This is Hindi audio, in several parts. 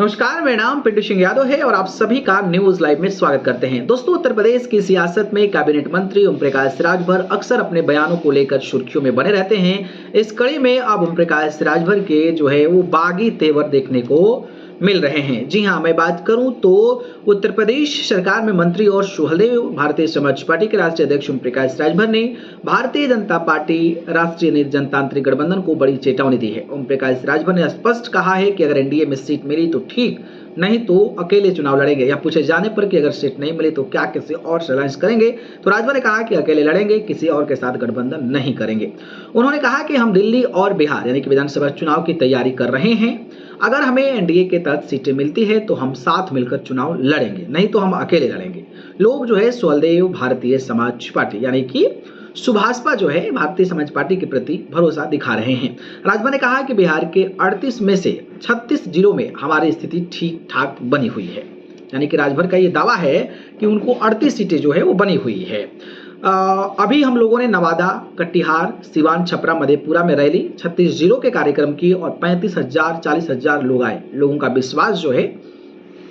नमस्कार, मेरा नाम पिंटू सिंह यादव है और आप सभी का न्यूज लाइव में स्वागत करते हैं। दोस्तों, उत्तर प्रदेश की सियासत में कैबिनेट मंत्री ओम प्रकाश राजभर अक्सर अपने बयानों को लेकर सुर्खियों में बने रहते हैं। इस कड़ी में अब ओम प्रकाश राजभर के जो है वो बागी तेवर देखने को मिल रहे हैं। जी हां, मैं बात करूं तो उत्तर प्रदेश सरकार में मंत्री और सुहलदेव भारतीय समाज पार्टी के राष्ट्रीय अध्यक्ष ओम प्रकाश राजभर ने भारतीय जनता पार्टी राष्ट्रीय जनतांत्रिक गठबंधन को बड़ी चेतावनी दी है। ओम प्रकाश राजभर ने स्पष्ट कहा है कि अगर एनडीए में सीट मिली तो ठीक, नहीं तो अकेले चुनाव लड़ेंगे। या पूछे जाने पर कि अगर सीट नहीं मिली तो क्या किसी और से अलायंस करेंगे, तो राजभर ने कहा कि अकेले लड़ेंगे, किसी और के साथ गठबंधन नहीं करेंगे। उन्होंने कहा कि हम दिल्ली और बिहार यानी कि विधानसभा चुनाव की तैयारी कर रहे हैं। अगर हमें एनडीए के तहत सीटें मिलती है तो हम साथ मिलकर चुनाव लड़ेंगे, नहीं तो हम अकेले लड़ेंगे। लोग जो है सुहलदेव भारतीय समाज पार्टी यानी कि सुभाषपा जो है भारतीय समाज पार्टी के प्रति भरोसा दिखा रहे हैं। राजभर ने कहा कि बिहार के 38 में से 36 जिलों में हमारी स्थिति ठीक ठाक बनी हुई है। यानी कि राजभर का ये दावा है कि उनको 38 सीटें जो है वो बनी हुई है। अभी हम लोगों ने नवादा, कटिहार, सिवान, छपरा, मधेपुरा में रैली 36 जिलों के कार्यक्रम की और 35,000 40,000 लोग आए। लोगों का विश्वास जो है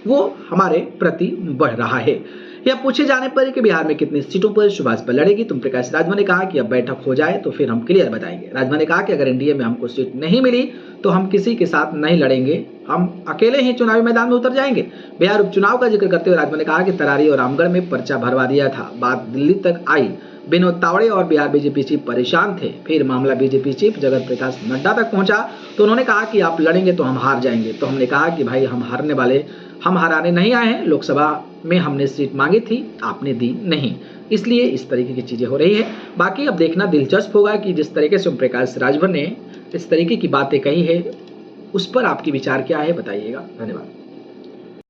वो हमारे प्रति बढ़ रहा है। यह पूछे जाने पर कि बिहार में कितनी सीटों पर सुभाषपा लड़ेगी, तो प्रकाश राजभर ने कहा कि अब बैठक हो जाए तो फिर हम क्लियर बताएंगे। राजभर ने कहा कि अगर एनडीए में हमको सीट नहीं मिली तो हम किसी के साथ नहीं लड़ेंगे, हम अकेले ही चुनावी मैदान में उतर जाएंगे। बिहार उपचुनाव का जिक्र करते हुए राजभर ने कहा कि तरारी और रामगढ़ में पर्चा भरवा दिया था, बात दिल्ली तक आई। विनोद तावड़े और बिहार बीजेपी चीफ परेशान थे। फिर मामला बीजेपी चीफ जगत प्रकाश नड्डा तक पहुंचा तो उन्होंने कहा कि आप लड़ेंगे तो हम हार जाएंगे। तो हमने कहा कि भाई हम हराने नहीं आए हैं। लोकसभा में हमने सीट मांगी थी, आपने दी नहीं, इसलिए इस तरीके की चीजें हो रही है। बाकी अब देखना दिलचस्प होगा कि जिस तरीके से ओम प्रकाश राजभर ने इस तरीके की बातें कही है उस पर आपकी विचार क्या है, बताइएगा। धन्यवाद।